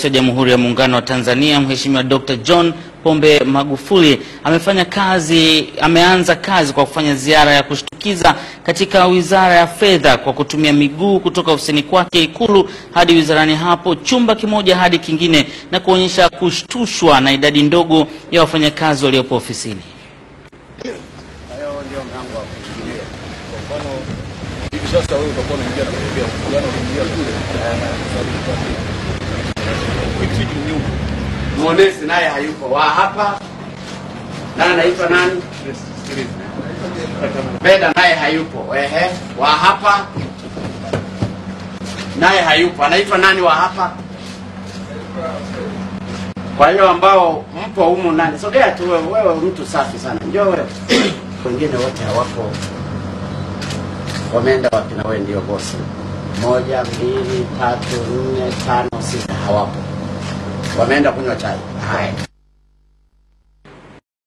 wa Jamhuri ya Muungano wa Tanzania Mheshimiwa Dr. John Pombe Magufuli ameanza kazi kwa kufanya ziara ya kushtukiza katika Wizara ya Fedha kwa kutumia miguu kutoka ofisini kwake Ikulu hadi wizarani hapo, chumba kimoja hadi kingine, na kuonyesha kushtushwa na idadi ndogo ya wafanyakazi waliopo ofisini. Sasa wewe utakuwa unaingia na kuingia kule Muonesi naye hayupo wa hapa, na anaitwa nani? Beda naye hayupo. Wa hapa naye hayupo, anaitwa nani wa hapa? Kwa hiyo ambao mpo humu nani, sogea tu wewe, mtu safi sana, njoo wewe. Wengine wote hawapo, wameenda wapi? Na wewe ndio bosi. 1, 2, 3, 4, 5, 6 hawapo, wameenda kunywa chai. Haya.